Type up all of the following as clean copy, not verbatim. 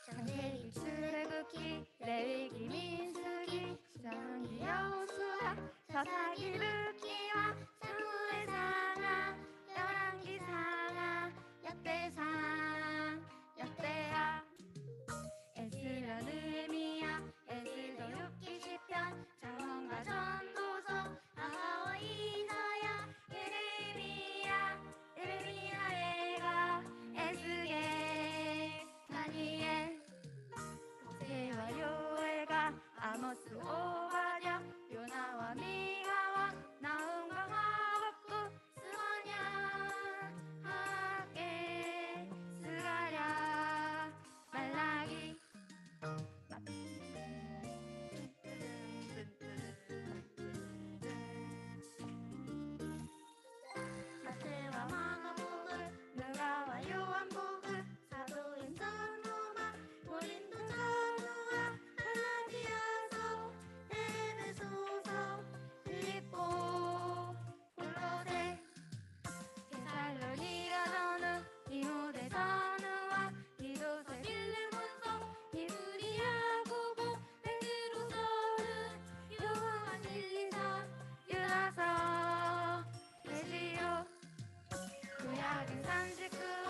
장세기 출애굽기 레위기 민수기 수장기 여호수아 사사기 르기와 사무엘 상하 열왕기 상하 역대상 역대하 에스라 느헤미야 에스더 욥기 시편 잠언과 전도서 아하와 이사야 예레미야 에가 에스겔 다니엘 호세와 요엘과 아모스 오바댜 요나와 미가와 나훔과 하박국 스가랴 하게 스가랴 말라기 마태와 마가복음 누가와 요한복음 사도행 전도마 고린도 전후와 갈라디아서 에베소서 빌립보 골로새 데살로니가 전후 디모데 전후와 디도서 빌레몬서 히브리 야고보 베드로 서른 요한 일리서 유다서 예지요 구약은 39권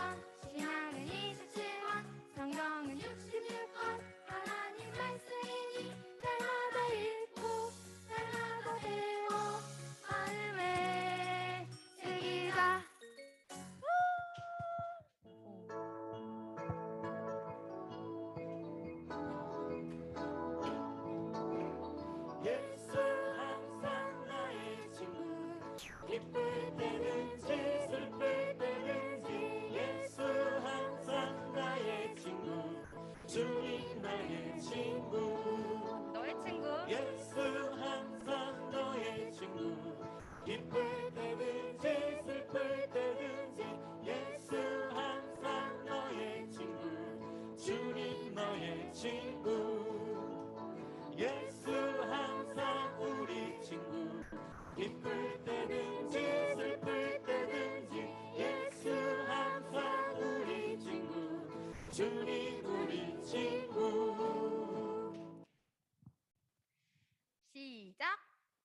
신약은 27권 성경은 66권 하나님 말씀이니 날마다 읽고 날마다 배워 마음에 새기자. 예수 항상 나의 친구 기쁠 때든지 슬플 때든지 예수 항상 나의 친구 주님 나의 친구 너의 친구 예수 항상 너의 친구 기쁠 때든지 슬플 때든지 예수 항상 너의 친구 주님 너의 친구 예수 항상 우리 친구 기쁠 때든지 슬플 때든지 예수 항상 우리 친구 주님 우리 친구. 시작.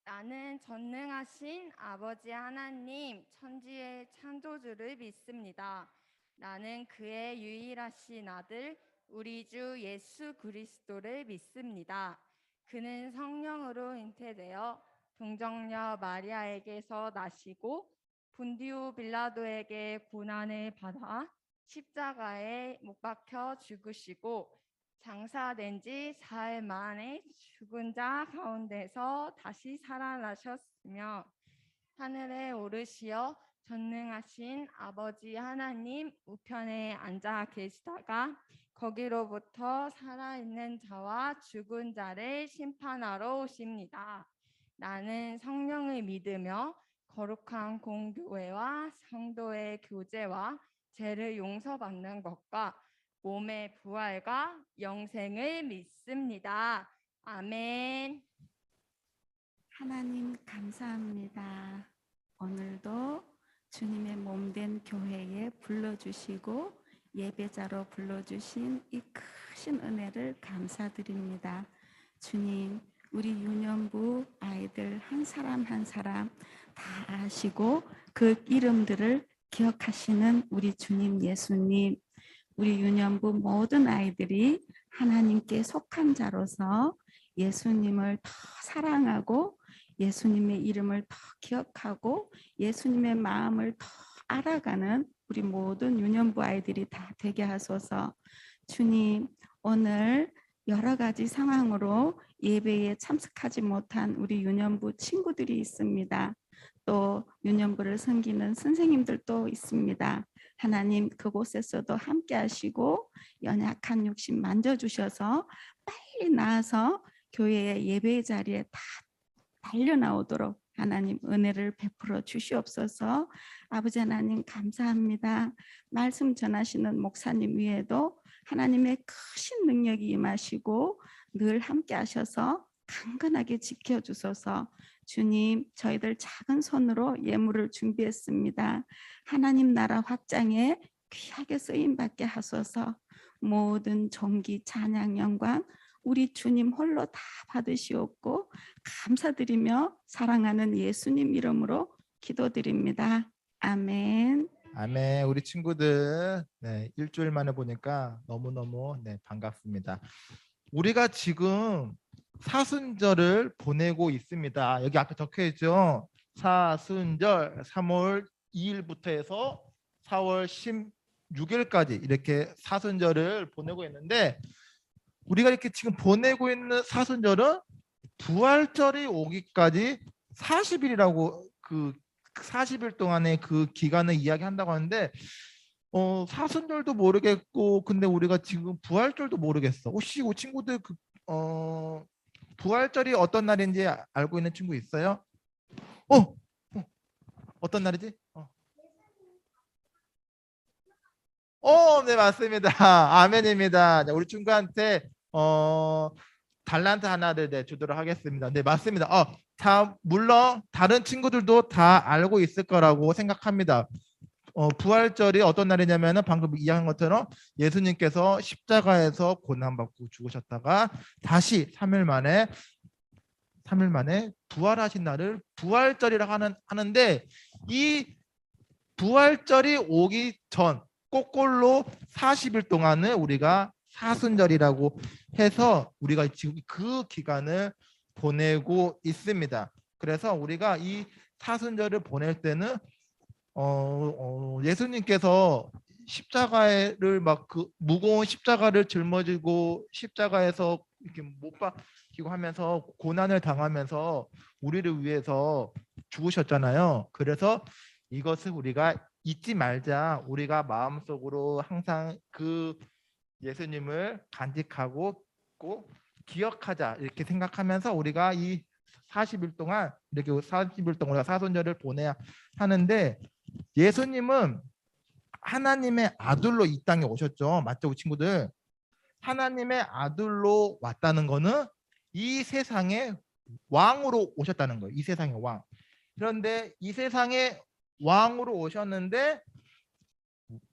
나는 전능하신 아버지 하나님 천지의 창조주를 믿습니다. 나는 그의 유일하신 아들 우리 주 예수 그리스도를 믿습니다. 그는 성령으로 잉태되어 동정녀 마리아에게서 나시고 본디오 빌라도에게 고난을 받아 십자가에 못 박혀 죽으시고 장사된 지 사흘 만에 죽은 자 가운데서 다시 살아나셨으며 하늘에 오르시어 전능하신 아버지 하나님 우편에 앉아 계시다가 거기로부터 살아있는 자와 죽은 자를 심판하러 오십니다. 나는 성령을 믿으며 거룩한 공교회와 성도의 교제와 죄를 용서받는 것과 몸의 부활과 영생을 믿습니다. 아멘. 하나님 감사합니다. 오늘도 주님의 몸된 교회에 불러주시고 예배자로 불러주신 이 크신 은혜를 감사드립니다. 주님, 우리 유년부 아이들 한 사람 한 사람 다 아시고 그 이름들을 기억하시는 우리 주님 예수님, 우리 유년부 모든 아이들이 하나님께 속한 자로서 예수님을 더 사랑하고 예수님의 이름을 더 기억하고 예수님의 마음을 더 알아가는 우리 모든 유년부 아이들이 다 되게 하소서. 주님, 오늘 여러 가지 상황으로 예배에 참석하지 못한 우리 유년부 친구들이 있습니다. 또 유년부를 섬기는 선생님들도 있습니다. 하나님 그곳에서도 함께 하시고 연약한 육신 만져주셔서 빨리 나아서 교회의 예배 자리에 다 달려나오도록 하나님 은혜를 베풀어 주시옵소서. 아버지 하나님 감사합니다. 말씀 전하시는 목사님 위에도 하나님의 크신 능력이 임하시고 늘 함께 하셔서 강건하게 지켜주소서. 주님, 저희들 작은 손으로 예물을 준비했습니다. 하나님 나라 확장에 귀하게 쓰임 받게 하소서. 모든 존귀 찬양 영광 우리 주님 홀로 다 받으시옵고 감사드리며 사랑하는 예수님 이름으로 기도드립니다. 아멘. 아멘. 우리 친구들 일주일 만에 보니까 너무너무 반갑습니다. 우리가 지금 사순절을 보내고 있습니다. 여기 앞에 적혀 있죠. 사순절 3월 2일부터 해서 4월 16일까지 이렇게 사순절을 보내고 있는데, 우리가 이렇게 지금 보내고 있는 사순절은 부활절이 오기까지 40일이라고 그 40일 동안의 그 기간을 이야기한다고 하는데, 사순절도 모르겠고 근데 우리가 지금 부활절도 모르겠어. 혹시 이 친구들 부활절이 어떤 날인지 알고 있는 친구 있어요? 어떤 날이지? 네, 맞습니다. 아멘입니다. 자, 우리 친구한테 달란트 하나를 주도록 하겠습니다. 네, 맞습니다. 다 물론 다른 친구들도 다 알고 있을 거라고 생각합니다. 부활절이 어떤 날이냐면은 방금 이야기한 것처럼 예수님께서 십자가에서 고난받고 죽으셨다가 다시 3일 만에 부활하신 날을 부활절이라고 하는데, 이 부활절이 오기 전 거꾸로 40일 동안을 우리가 사순절이라고 해서 우리가 지금 그 기간을 보내고 있습니다. 그래서 우리가 이 사순절을 보낼 때는 예수님께서 십자가를 막 그 무거운 십자가를 짊어지고 십자가에서 이렇게 못 박히고 하면서 고난을 당하면서 우리를 위해서 죽으셨잖아요. 그래서 이것을 우리가 잊지 말자. 우리가 마음속으로 항상 그 예수님을 간직하고 꼭 기억하자, 이렇게 생각하면서 우리가 이 40일 동안 이렇게 40일 동안 우리가 사순절을 보내야 하는데, 예수님은 하나님의 아들로 이 땅에 오셨죠. 맞죠, 우리 친구들? 하나님의 아들로 왔다는 거는 이 세상의 왕으로 오셨다는 거예요. 이 세상의 왕. 그런데 이 세상의 왕으로 오셨는데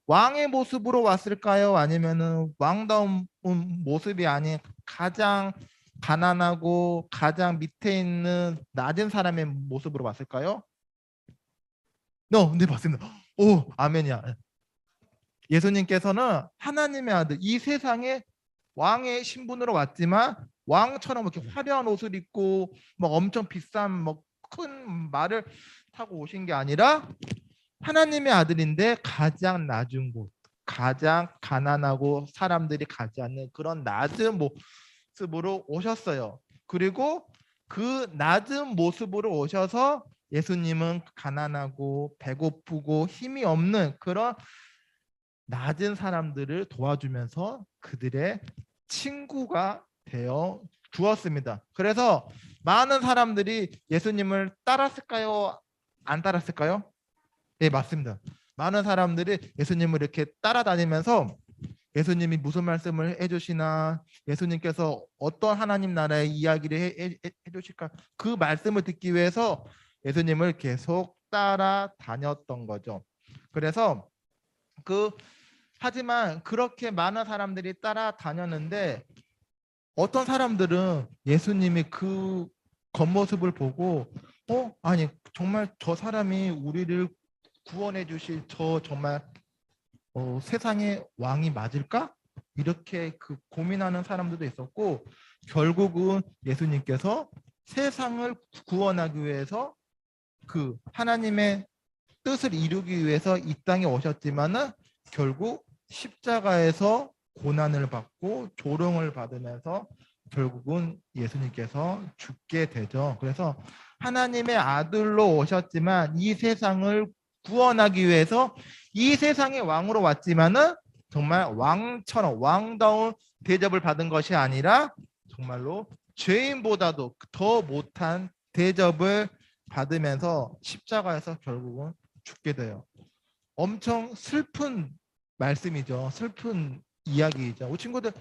왕의 모습으로 왔을까요? 아니면은 왕다운 모습이 아닌 가장 가난하고 가장 밑에 있는 낮은 사람의 모습으로 왔을까요? 네, 맞습니다. 아멘이야. 예수님께서는 하나님의 아들, 이 세상에 왕의 신분으로 왔지만 왕처럼 이렇게 화려한 옷을 입고 막 엄청 비싼 뭐 큰 말을 타고 오신 게 아니라 하나님의 아들인데 가장 낮은 곳, 가장 가난하고 사람들이 가지 않는 그런 낮은 모습으로 오셨어요. 그리고 그 낮은 모습으로 오셔서 예수님은 가난하고 배고프고 힘이 없는 그런 낮은 사람들을 도와주면서 그들의 친구가 되어 주었습니다. 그래서 많은 사람들이 예수님을 따랐을까요? 안 따랐을까요? 네, 맞습니다. 많은 사람들이 예수님을 이렇게 따라다니면서 예수님이 무슨 말씀을 해주시나, 예수님께서 어떤 하나님 나라의 이야기를 해주실까, 그 말씀을 듣기 위해서 예수님을 계속 따라다녔던 거죠. 그래서 하지만 그렇게 많은 사람들이 따라다녔는데 어떤 사람들은 예수님이 그 겉모습을 보고 아니 정말 저 사람이 우리를 구원해 주실 저 정말 세상의 왕이 맞을까? 이렇게 고민하는 사람들도 있었고, 결국은 예수님께서 세상을 구원하기 위해서 그 하나님의 뜻을 이루기 위해서 이 땅에 오셨지만은 결국 십자가에서 고난을 받고 조롱을 받으면서 결국은 예수님께서 죽게 되죠. 그래서 하나님의 아들로 오셨지만 이 세상을 구원하기 위해서 이 세상의 왕으로 왔지만은 정말 왕처럼 왕다운 대접을 받은 것이 아니라 정말로 죄인보다도 더 못한 대접을 받으면서 십자가에서 결국은 죽게 돼요. 엄청 슬픈 말씀이죠. 슬픈 이야기이죠. 우리 친구들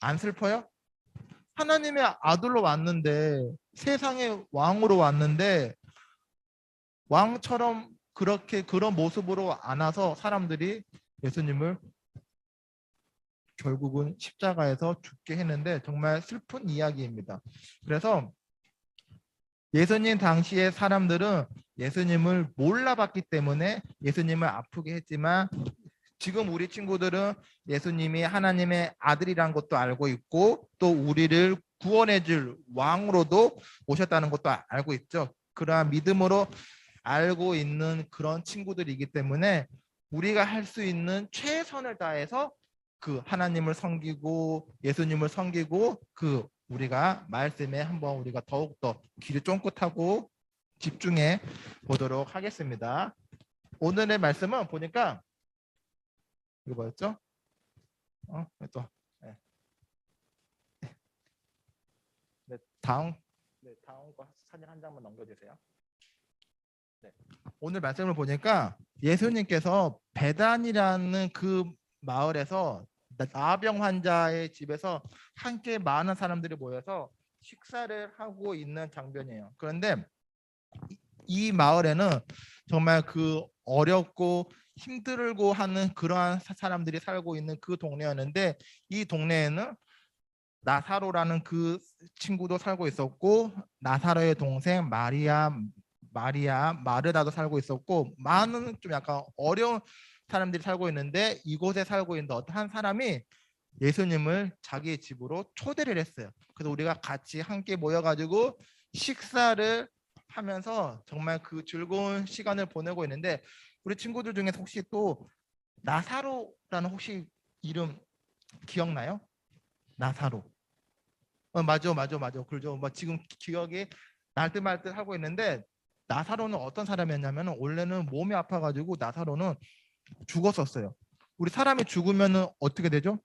안 슬퍼요? 하나님의 아들로 왔는데 세상의 왕으로 왔는데 왕처럼 그렇게 그런 모습으로 안 와서 사람들이 예수님을 결국은 십자가에서 죽게 했는데 정말 슬픈 이야기입니다. 그래서 예수님 당시의 사람들은 예수님을 몰라봤기 때문에 예수님을 아프게 했지만 지금 우리 친구들은 예수님이 하나님의 아들이란 것도 알고 있고 또 우리를 구원해 줄 왕으로도 오셨다는 것도 알고 있죠. 그러한 믿음으로 알고 있는 그런 친구들이기 때문에 우리가 할 수 있는 최선을 다해서 그 하나님을 섬기고 예수님을 섬기고 그 우리가 말씀에 한번 우리가 더욱더 귀를 쫑긋하고 집중해 보도록 하겠습니다. 오늘의 말씀은 보니까 이거 뭐였죠? 또 네. 네, 다음 거 사진 한 장만 넘겨주세요. 네. 오늘 말씀을 보니까 예수님께서 베단이라는 그 마을에서 나병 환자의 집에서 함께 많은 사람들이 모여서 식사를 하고 있는 장면이에요. 그런데 이 마을에는 정말 그 어렵고 힘들고 하는 그러한 사람들이 살고 있는 그 동네였는데 이 동네에는 나사로라는 그 친구도 살고 있었고 나사로의 동생 마르다도 살고 있었고 많은 좀 약간 어려운 사람들이 살고 있는데 이곳에 살고 있는 어떤 한 사람이 예수님을 자기의 집으로 초대를 했어요. 그래서 우리가 같이 함께 모여가지고 식사를 하면서 정말 그 즐거운 시간을 보내고 있는데 우리 친구들 중에서 혹시 또 나사로라는 혹시 이름 기억나요? 나사로. 맞아. 그죠. 지금 기억이 날듯말듯 하고 있는데 나사로는 어떤 사람이었냐면 원래는 몸이 아파가지고 나사로는 죽었었어요. 우리 사람이 죽으면은 어떻게 되죠?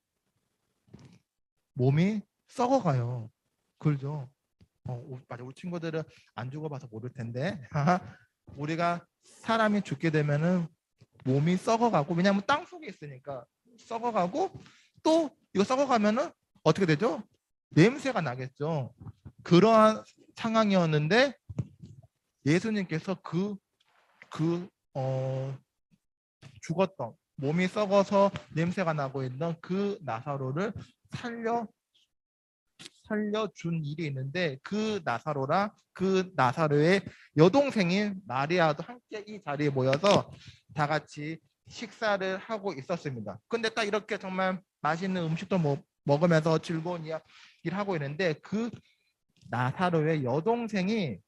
몸이 썩어가요. 그죠? 맞아. 우리 친구들은 안 죽어봐서 모를 텐데 우리가 사람이 죽게 되면은 몸이 썩어가고 왜냐하면 땅 속에 있으니까 썩어가고 또 이거 썩어가면은 어떻게 되죠? 냄새가 나겠죠. 그러한 상황이었는데 예수님께서 죽었던 몸이 썩어서 냄새가 나고 있는 그 나사로를 살려준 일이 있는데 그 나사로랑 그 나사로의 여동생인 마리아도 함께 이 자리에 모여서 다 같이 식사를 하고 있었습니다. 근데 딱 이렇게 정말 맛있는 음식도 먹으면서 즐거운 이야기를 하고 있는데 그 나사로의 여동생이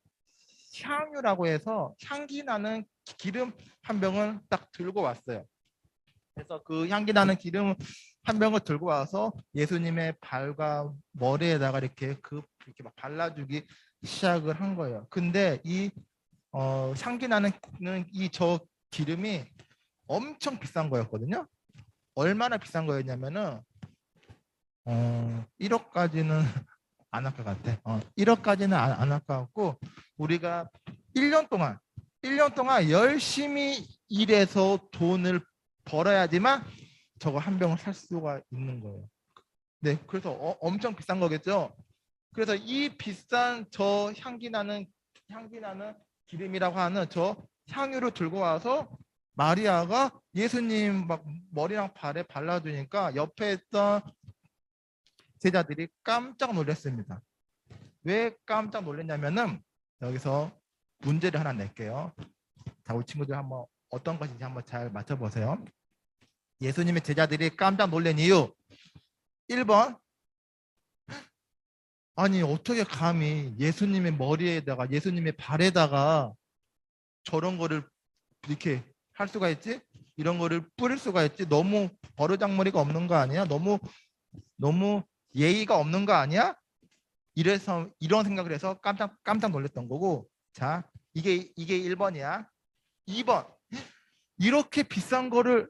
향유라고 해서 향기 나는 기름 한 병을 딱 들고 왔어요. 그래서 그 향기 나는 기름 한 병을 들고 와서 예수님의 발과 머리에다가 이렇게 막 발라주기 시작을 한 거예요. 근데 이 향기 나는 이 저 기름이 엄청 비싼 거였거든요. 얼마나 비싼 거였냐면은 1억까지는 안 할 것 같아. 1억까지는 안 할 것 같고 우리가 1년 동안 열심히 일해서 돈을 벌어야지만 저거 한 병을 살 수가 있는 거예요. 네, 그래서 엄청 비싼 거겠죠. 그래서 이 비싼 저 향기 나는 기름이라고 하는 저 향유를 들고 와서 마리아가 예수님 막 머리랑 발에 발라주니까 옆에 있던 제자들이 깜짝 놀랐습니다. 왜 깜짝 놀랐냐면은 여기서 문제를 하나 낼게요. 자, 우리 친구들 한번 어떤 것인지 한번 잘 맞춰보세요. 예수님의 제자들이 깜짝 놀란 이유 1번 아니 어떻게 감히 예수님의 머리에다가 예수님의 발에다가 저런 거를 이렇게 할 수가 있지? 이런 거를 뿌릴 수가 있지? 너무 버르장머리가 없는 거 아니야? 너무 예의가 없는 거 아니야? 이래서 이런 생각을 해서 깜짝 놀랐던 거고. 자, 이게 1번이야. 2번 이렇게 비싼 거를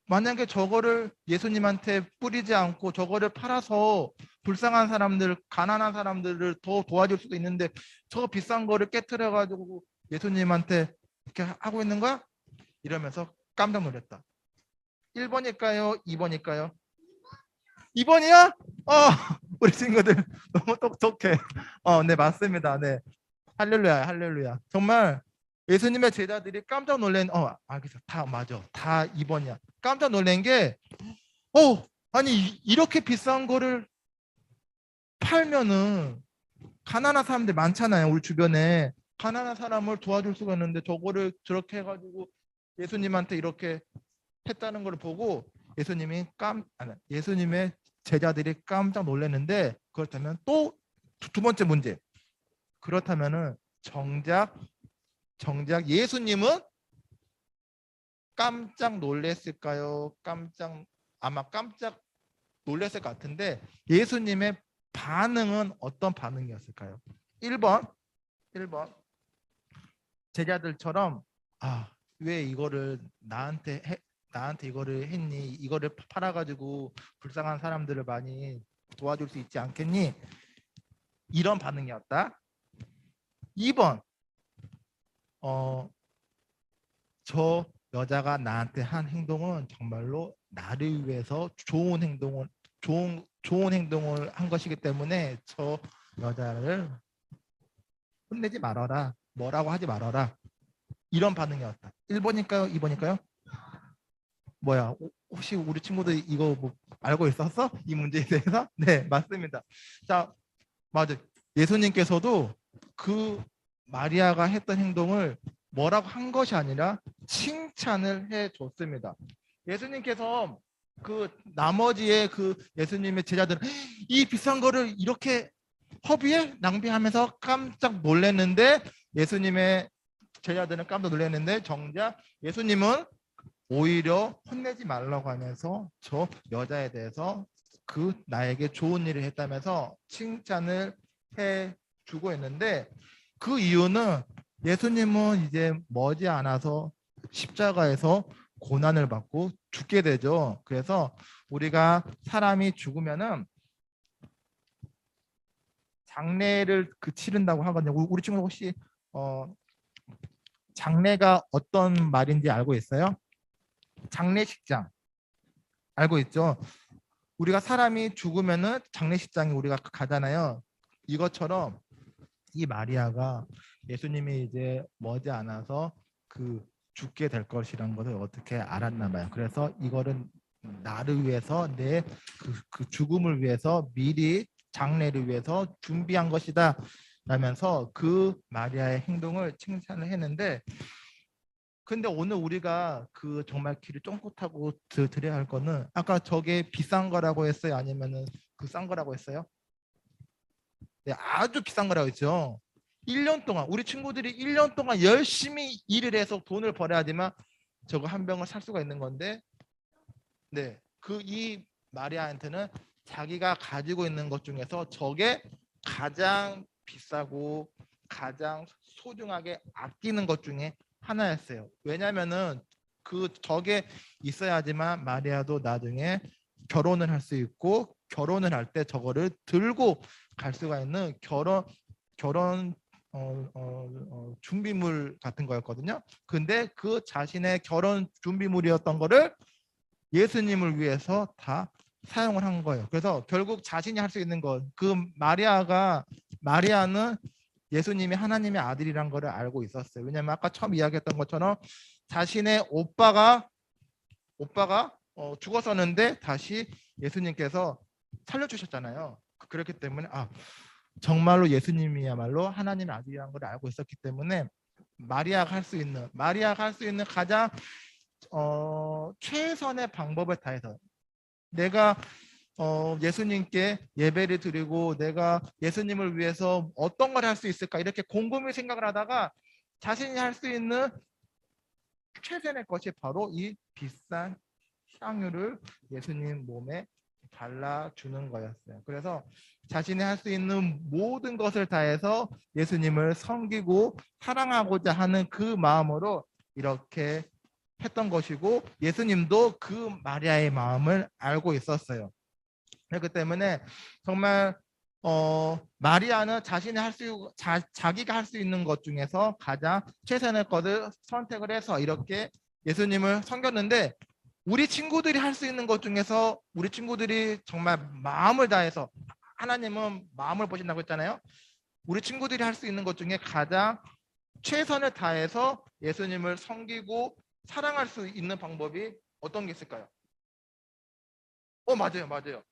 만약에 저거를 예수님한테 뿌리지 않고 저거를 팔아서 불쌍한 사람들, 가난한 사람들을 더 도와줄 수도 있는데 저 비싼 거를 깨트려 가지고 예수님한테 이렇게 하고 있는 거야? 이러면서 깜짝 놀랐다. 1번일까요? 2번일까요? 2번이야? 우리 친구들 너무 똑똑해. 네, 맞습니다. 네. 할렐루야, 할렐루야. 정말 예수님의 제자들이 깜짝 놀란, 알겠어. 다 맞아. 다 2번이야. 깜짝 놀란 게, 아니, 이렇게 비싼 거를 팔면은 가난한 사람들 많잖아요. 우리 주변에. 가난한 사람을 도와줄 수가 있는데 저거를 저렇게 해가지고 예수님한테 이렇게 했다는 걸 보고 예수님의 제자들이 깜짝 놀랐는데, 그렇다면 또 두 번째 문제. 그렇다면은 정작 예수님은 깜짝 놀랐을까요? 아마 깜짝 놀랐을 것 같은데 예수님의 반응은 어떤 반응이었을까요? 1번 제자들처럼 왜 이거를 나한테 이거를 했니? 이거를 팔아가지고 불쌍한 사람들을 많이 도와줄 수 있지 않겠니? 이런 반응이었다. 2번 저 여자가 나한테 한 행동은 정말로 나를 위해서 좋은 행동을 한 것이기 때문에 저 여자를 혼내지 말아라. 뭐라고 하지 말아라. 이런 반응이었다. 1번일까요? 2번일까요? 뭐야? 혹시 우리 친구들 이거 뭐 알고 있었어? 이 문제에 대해서? 네, 맞습니다. 자, 맞아. 예수님께서도 그 마리아가 했던 행동을 뭐라고 한 것이 아니라 칭찬을 해 줬습니다. 예수님께서 그 나머지의 그 예수님의 제자들은 이 비싼 거를 이렇게 허비에 낭비하면서 깜짝 놀랐는데, 예수님의 제자들은 깜짝 놀랐는데 정작 예수님은 오히려 혼내지 말라고 하면서 저 여자에 대해서 나에게 좋은 일을 했다면서 칭찬을 해 주고 있는데, 그 이유는 예수님은 이제 머지않아서 십자가에서 고난을 받고 죽게 되죠. 그래서 우리가 사람이 죽으면은 장례를 치른다고 하거든요. 우리 친구 혹시 장례가 어떤 말인지 알고 있어요? 장례식장 알고 있죠? 우리가 사람이 죽으면은 장례식장에 우리가 가잖아요. 이것처럼 이 마리아가 예수님이 이제 머지않아서 죽게 될 것이라는 것을 어떻게 알았나 봐요. 그래서 이거는 나를 위해서 내 그 죽음을 위해서 미리 장례를 위해서 준비한 것이다 라면서 그 마리아의 행동을 칭찬을 했는데, 근데 오늘 우리가 정말 길을 쫑긋하고 드려야 할 거는, 아까 저게 비싼 거라고 했어요? 아니면은 싼 거라고 했어요? 네, 아주 비싼 거라고 했죠. 1년 동안 우리 친구들이 1년 동안 열심히 일을 해서 돈을 벌어야지만 저거 한 병을 살 수가 있는 건데, 네, 이 마리아한테는 자기가 가지고 있는 것 중에서 저게 가장 비싸고 가장 소중하게 아끼는 것 중에 하나였어요. 왜냐면은 저게 있어야지만 마리아도 나중에 결혼을 할 수 있고, 결혼을 할 때 저거를 들고 갈 수가 있는 결혼 준비물 같은 거였거든요. 근데 그 자신의 결혼 준비물이었던 거를 예수님을 위해서 다 사용을 한 거예요. 그래서 결국 자신이 할 수 있는 것, 마리아는 예수님이 하나님의 아들이란 거를 알고 있었어요. 왜냐하면 아까 처음 이야기했던 것처럼 자신의 오빠가 죽었었는데 다시 예수님께서 살려주셨잖아요. 그렇기 때문에 정말로 예수님이야말로 하나님의 아들이라는 걸 알고 있었기 때문에 마리아가 할 수 있는 가장 최선의 방법을 다해서 내가 예수님께 예배를 드리고 내가 예수님을 위해서 어떤 걸 할 수 있을까, 이렇게 곰곰이 생각을 하다가 자신이 할 수 있는 최선의 것이 바로 이 비싼 향유를 예수님 몸에 발라주는 거였어요. 그래서 자신이 할 수 있는 모든 것을 다해서 예수님을 섬기고 사랑하고자 하는 그 마음으로 이렇게 했던 것이고, 예수님도 그 마리아의 마음을 알고 있었어요. 그렇기 때문에 정말 마리아는 자기가 할 수 있는 것 중에서 가장 최선의 것을 선택을 해서 이렇게 예수님을 섬겼는데, 우리 친구들이 할 수 있는 것 중에서 우리 친구들이 정말 마음을 다해서 하나님은 마음을 보신다고 했잖아요. 우리 친구들이 할 수 있는 것 중에 가장 최선을 다해서 예수님을 섬기고 사랑할 수 있는 방법이 어떤 게 있을까요? 맞아요.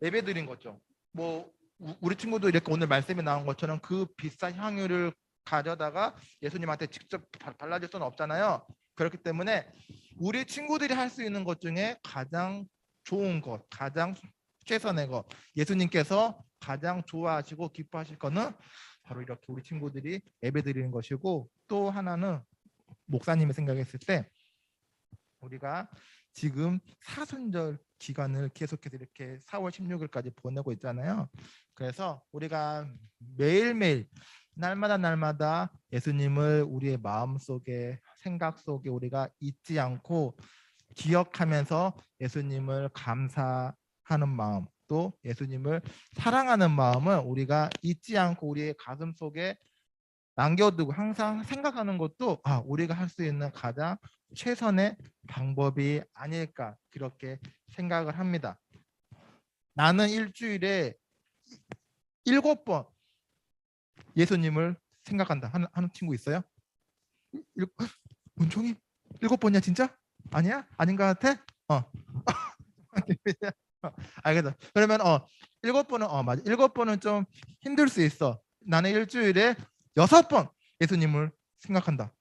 예배 드린 거죠. 뭐 우리 친구도 이렇게 오늘 말씀에 나온 것처럼 그 비싼 향유를 가져다가 예수님한테 직접 발라줄 수는 없잖아요. 그렇기 때문에 우리 친구들이 할 수 있는 것 중에 가장 좋은 것, 가장 최선의 것, 예수님께서 가장 좋아하시고 기뻐하실 거는 바로 이렇게 우리 친구들이 예배 드리는 것이고, 또 하나는 목사님이 생각했을 때 우리가 지금 사순절 기간을 계속해서 이렇게 4월 16일까지 보내고 있잖아요. 그래서 우리가 매일매일 날마다 예수님을 우리의 마음속에, 생각 속에 우리가 잊지 않고 기억하면서 예수님을 감사하는 마음, 또 예수님을 사랑하는 마음을 우리가 잊지 않고 우리의 가슴 속에 남겨두고 항상 생각하는 것도 우리가 할 수 있는 가장 최선의 방법이 아닐까, 그렇게 생각을 합니다. 나는 일주일에 7번 예수님을 생각한다 하는 친구 있어요? 은총이 7번이야 진짜? 아니야? 아닌 것 같아? 알겠어. 그러면 7번은 맞아. 7번은 좀 힘들 수 있어. 나는 일주일에 6번 예수님을 생각한다.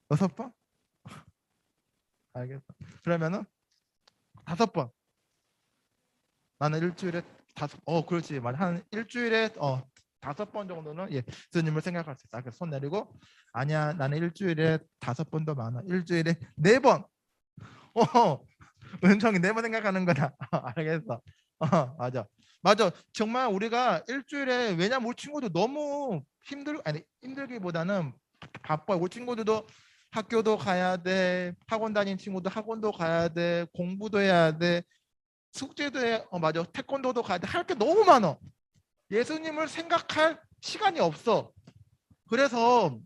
6번? 알겠어. 그러면은 5번. 나는 일주일에 5. 그렇지. 맞아. 한 일주일에 5번 정도는 예수님을 생각할 수 있다. 그래서 손 내리고, 아니야, 나는 일주일에 5번도 많아. 일주일에 4번. 은총이 4번 생각하는 거다. 알겠어. 맞아. 정말 우리가 일주일에, 왜냐면 우리 친구도 너무 힘들기보다는 바빠. 우리 친구들도 학교도 가야 돼, 학원 다니는 친구도 학원도 가야 돼, 공부도 해야 돼, 숙제도 해. 맞아. 태권도도 가야 돼. 할 게 너무 많아. 예수님을 생각할 시간이 없어. 그래서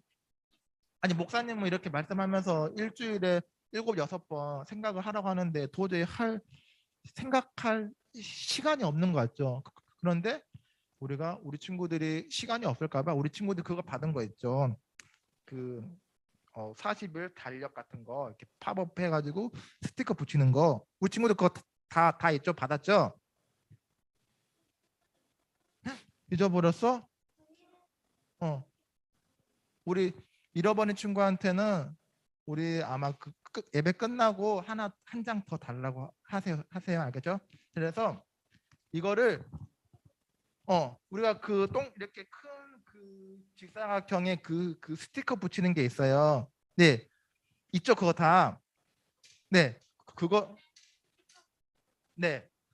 목사님은 이렇게 말씀하면서 일주일에 7, 6번 생각을 하라고 하는데 도저히 생각할 시간이 없는 것 같죠. 그런데 우리 친구들이 시간이 없을까 봐 우리 친구들 그거 받은 거 있죠. 그 40일 달력 같은 거 이렇게 팝업 해가지고 스티커 붙이는 거, 우리 친구들 그거 다 있죠? 받았죠? 잊어버렸어? 우리 잃어버린 친구한테는 우리 아마 예배 끝나고 한 장 더 달라고 하세요. 알겠죠? 그래서 이거를 우리가 이렇게 큰 그 직사각형의 그 스티커 붙이는 게 있어요. 네, 있죠? 그거 다. 네,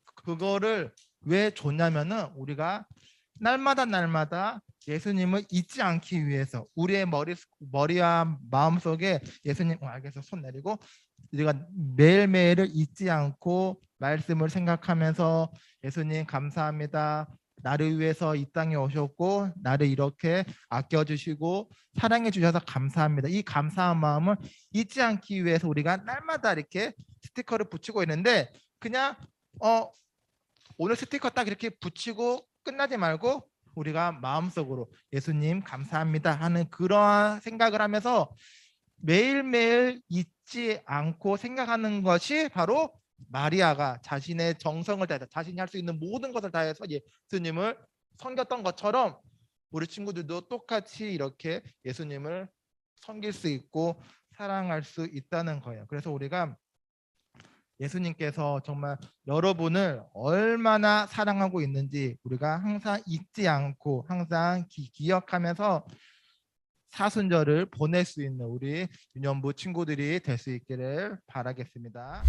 그거를 왜 줬냐면은 우리가 날마다 예수님을 잊지 않기 위해서, 우리의 머리와 마음속에 예수님, 알겠어, 손 내리고, 우리가 매일매일을 잊지 않고 말씀을 생각하면서 예수님 감사합니다. 나를 위해서 이 땅에 오셨고 나를 이렇게 아껴주시고 사랑해 주셔서 감사합니다. 이 감사한 마음을 잊지 않기 위해서 우리가 날마다 이렇게 스티커를 붙이고 있는데, 그냥 오늘 스티커 딱 이렇게 붙이고 끝나지 말고 우리가 마음속으로 예수님 감사합니다 하는 그러한 생각을 하면서 매일매일 잊지 않고 생각하는 것이 바로 마리아가 자신의 정성을 다해서, 자신이 할 수 있는 모든 것을 다해서 예수님을 섬겼던 것처럼 우리 친구들도 똑같이 이렇게 예수님을 섬길 수 있고 사랑할 수 있다는 거예요. 그래서 우리가 예수님께서 정말 여러분을 얼마나 사랑하고 있는지 우리가 항상 잊지 않고 항상 기억하면서 사순절을 보낼 수 있는 우리 유년부 친구들이 될 수 있기를 바라겠습니다.